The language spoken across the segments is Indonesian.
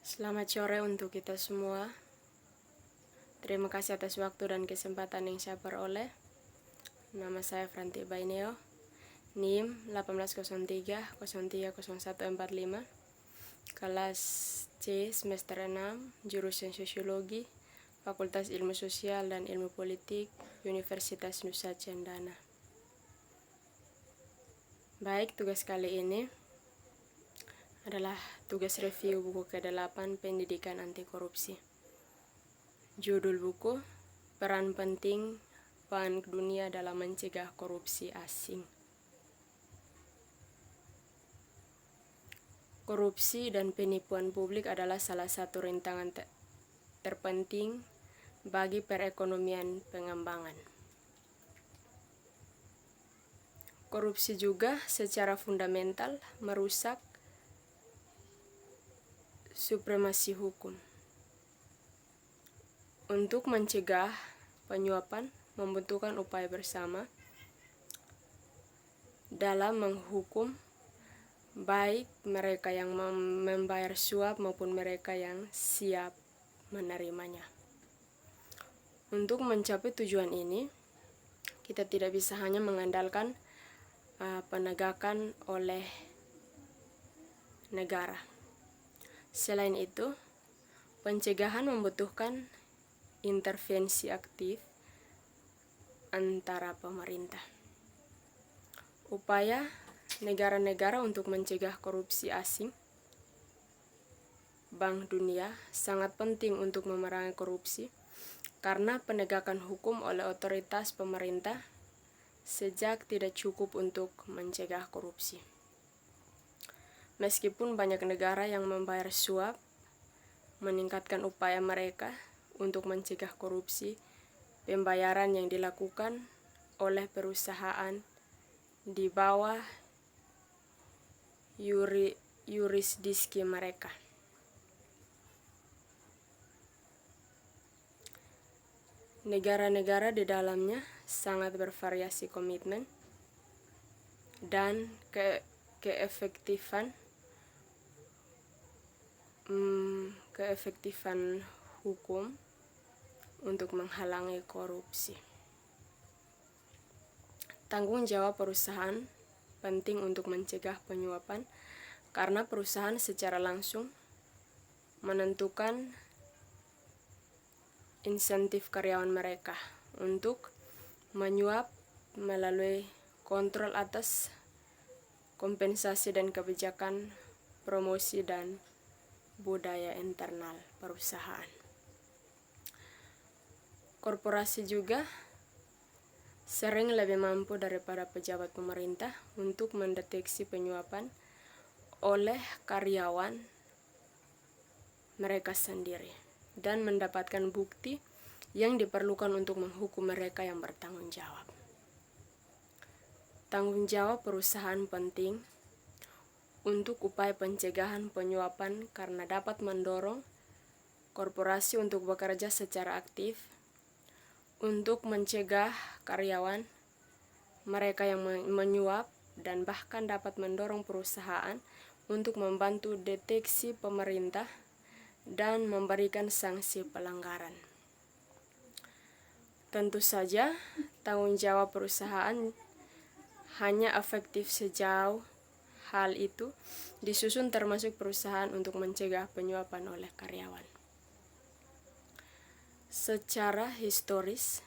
Selamat sore untuk kita semua. Terima kasih atas waktu dan kesempatan yang saya peroleh. Nama saya Franti Baineo, NIM 1803-030145, kelas C semester 6, jurusan Sosiologi, Fakultas Ilmu Sosial dan Ilmu Politik, Universitas Nusa Cendana. Baik, tugas kali ini adalah tugas review buku ke-8 Pendidikan Anti Korupsi. Judul buku, Peran Penting Bank Dunia dalam Mencegah Korupsi Asing. Korupsi dan penipuan publik adalah salah satu rintangan terpenting bagi perekonomian pengembangan. Korupsi juga secara fundamental merusak supremasi hukum. Untuk mencegah penyuapan membutuhkan upaya bersama dalam menghukum baik mereka yang membayar suap maupun mereka yang siap menerimanya. Untuk mencapai tujuan ini, kita tidak bisa hanya mengandalkan penegakan oleh negara. Selain itu, pencegahan membutuhkan intervensi aktif antara pemerintah. Upaya negara-negara untuk mencegah korupsi asing, Bank Dunia sangat penting untuk memerangi korupsi karena penegakan hukum oleh otoritas pemerintah sejak tidak cukup untuk mencegah korupsi. Meskipun banyak negara yang membayar suap, meningkatkan upaya mereka untuk mencegah korupsi, pembayaran yang dilakukan oleh perusahaan di bawah yurisdiksi mereka. Negara-negara di dalamnya sangat bervariasi komitmen dan keefektifan hukum untuk menghalangi korupsi. Tanggung jawab perusahaan penting untuk mencegah penyuapan karena perusahaan secara langsung menentukan insentif karyawan mereka untuk menyuap melalui kontrol atas kompensasi dan kebijakan promosi dan budaya internal perusahaan. Korporasi juga sering lebih mampu daripada pejabat pemerintah untuk mendeteksi penyuapan oleh karyawan mereka sendiri dan mendapatkan bukti yang diperlukan untuk menghukum mereka yang bertanggung jawab. Tanggung jawab perusahaan penting untuk upaya pencegahan penyuapan karena dapat mendorong korporasi untuk bekerja secara aktif untuk mencegah karyawan mereka yang menyuap dan bahkan dapat mendorong perusahaan untuk membantu deteksi pemerintah dan memberikan sanksi pelanggaran. Tentu saja, tanggung jawab perusahaan hanya efektif sejauh hal itu disusun termasuk perusahaan untuk mencegah penyuapan oleh karyawan. Secara historis,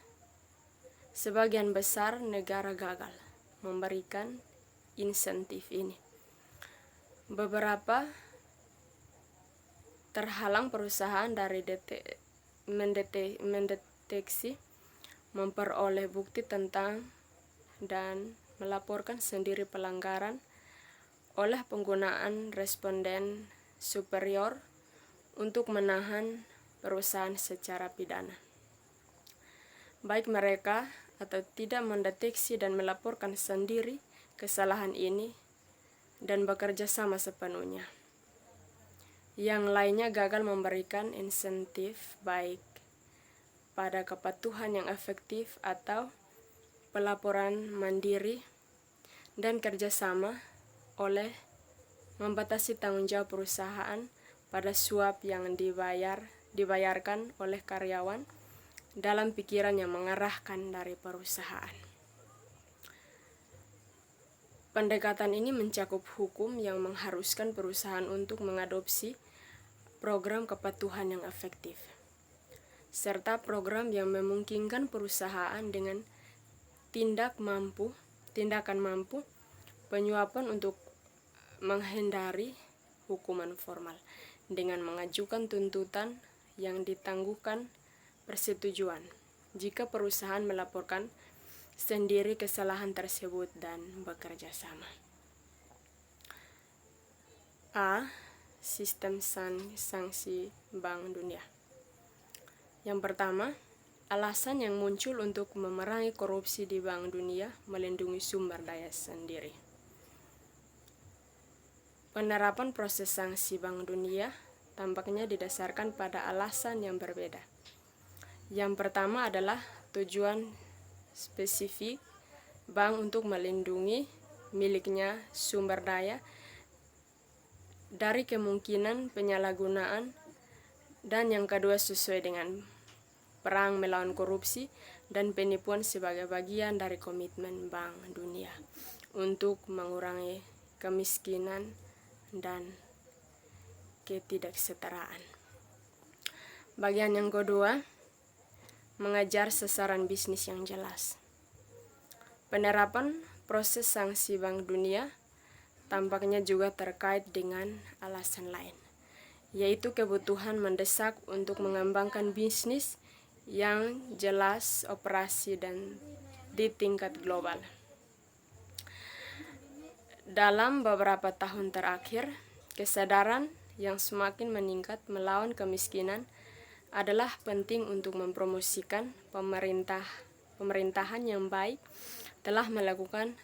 sebagian besar negara gagal memberikan insentif ini. Beberapa terhalang perusahaan dari mendeteksi, memperoleh bukti tentang dan melaporkan sendiri pelanggaran oleh penggunaan responden superior untuk menahan perusahaan secara pidana. Baik mereka atau tidak mendeteksi dan melaporkan sendiri kesalahan ini dan bekerja sama sepenuhnya. Yang lainnya gagal memberikan insentif baik pada kepatuhan yang efektif atau pelaporan mandiri dan kerjasama oleh membatasi tanggung jawab perusahaan pada suap yang dibayarkan oleh karyawan dalam pikiran yang mengarahkan dari perusahaan. Pendekatan ini mencakup hukum yang mengharuskan perusahaan untuk mengadopsi program kepatuhan yang efektif, serta program yang memungkinkan perusahaan dengan tindakan mampu penyuapan untuk menghindari hukuman formal dengan mengajukan tuntutan yang ditangguhkan persetujuan jika perusahaan melaporkan sendiri kesalahan tersebut dan bekerja sama. A. Sistem sanksi Bank Dunia. Yang pertama, alasan yang muncul untuk memerangi korupsi di Bank Dunia melindungi sumber daya sendiri. Penerapan proses sanksi Bank Dunia tampaknya didasarkan pada alasan yang berbeda. Yang pertama adalah tujuan spesifik bank untuk melindungi miliknya sumber daya dari kemungkinan penyalahgunaan, dan yang kedua sesuai dengan perang melawan korupsi dan penipuan sebagai bagian dari komitmen Bank Dunia untuk mengurangi kemiskinan dan ketidaksetaraan. Bagian yang kedua, mengejar sasaran bisnis yang jelas. Penerapan proses sanksi Bank Dunia tampaknya juga terkait dengan alasan lain, yaitu kebutuhan mendesak untuk mengembangkan bisnis yang jelas operasi dan di tingkat global. Dalam beberapa tahun terakhir, kesadaran yang semakin meningkat melawan kemiskinan adalah penting untuk mempromosikan pemerintahan yang baik telah melakukan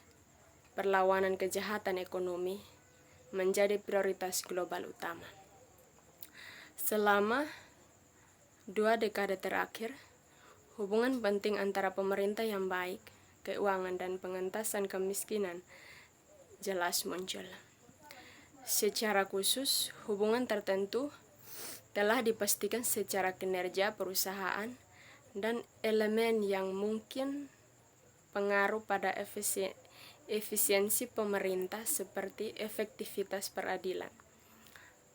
perlawanan kejahatan ekonomi menjadi prioritas global utama. Selama 2 dekade terakhir, hubungan penting antara pemerintah yang baik, keuangan, dan pengentasan kemiskinan jelas muncul. Secara khusus, hubungan tertentu telah dipastikan secara kinerja perusahaan dan elemen yang mungkin pengaruh pada efisiensi pemerintah seperti efektivitas peradilan,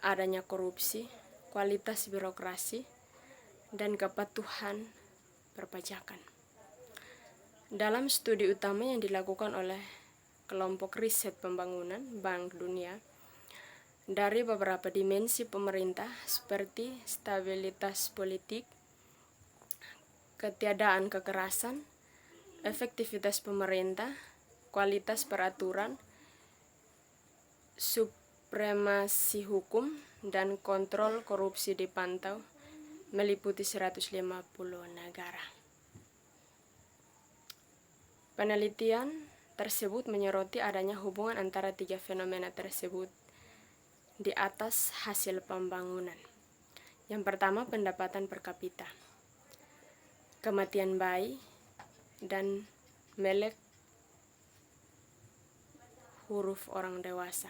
adanya korupsi, kualitas birokrasi, dan kepatuhan perpajakan. Dalam studi utama yang dilakukan oleh kelompok riset pembangunan Bank Dunia, dari beberapa dimensi pemerintah seperti stabilitas politik, ketiadaan kekerasan, efektivitas pemerintah, kualitas peraturan, supremasi hukum, dan kontrol korupsi dipantau meliputi 150 negara. Penelitian tersebut menyoroti adanya hubungan antara 3 fenomena tersebut di atas hasil pembangunan. Yang pertama, pendapatan per kapita, kematian bayi, dan melek huruf orang dewasa.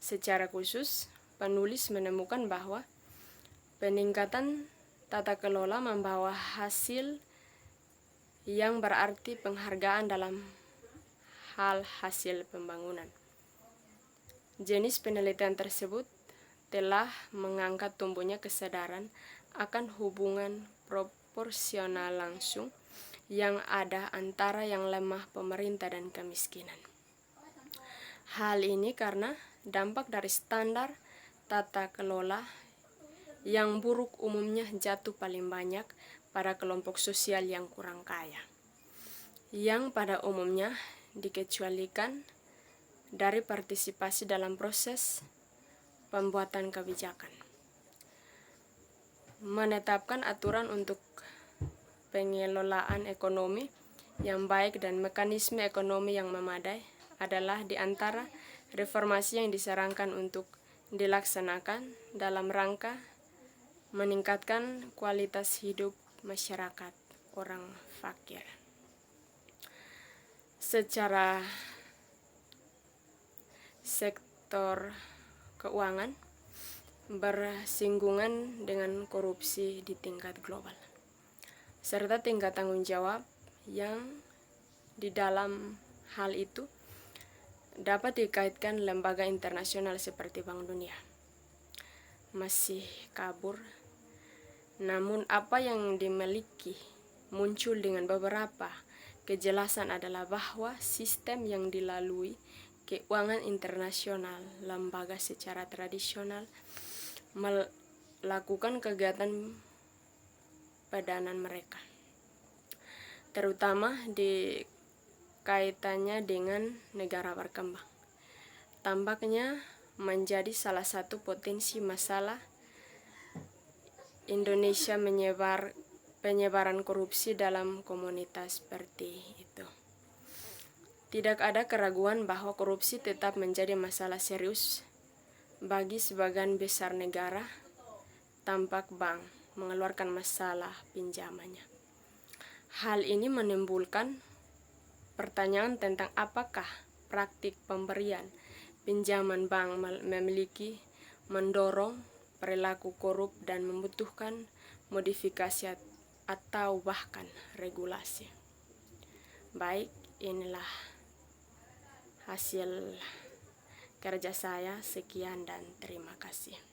Secara khusus, penulis menemukan bahwa peningkatan tata kelola membawa hasil yang berarti penghargaan dalam hal hasil pembangunan. Jenis penelitian tersebut telah mengangkat tumbuhnya kesadaran akan hubungan proporsional langsung yang ada antara yang lemah pemerintah dan kemiskinan. Hal ini karena dampak dari standar tata kelola yang buruk umumnya jatuh paling banyak pada kelompok sosial yang kurang kaya, yang pada umumnya dikecualikan dari partisipasi dalam proses pembuatan kebijakan. Menetapkan aturan untuk pengelolaan ekonomi yang baik dan mekanisme ekonomi yang memadai adalah di antara reformasi yang disarankan untuk dilaksanakan dalam rangka meningkatkan kualitas hidup masyarakat orang fakir. Secara sektor keuangan, bersinggungan dengan korupsi di tingkat global, serta tingkat tanggung jawab yang di dalam hal itu dapat dikaitkan lembaga internasional seperti Bank Dunia. Masih kabur, namun apa yang dimiliki muncul dengan beberapa kejelasan adalah bahwa sistem yang dilalui keuangan internasional, lembaga secara tradisional melakukan kegiatan padanan mereka, terutama di kaitannya dengan negara berkembang. Tampaknya menjadi salah satu potensi masalah Indonesia penyebaran korupsi dalam komunitas seperti itu. Tidak ada keraguan bahwa korupsi tetap menjadi masalah serius bagi sebagian besar negara. Tampak bank mengeluarkan masalah pinjamannya. Hal ini menimbulkan pertanyaan tentang apakah praktik pemberian pinjaman bank memiliki mendorong perilaku korup dan membutuhkan modifikasi atau bahkan regulasi. Baik, inilah hasil kerja saya. Sekian dan terima kasih.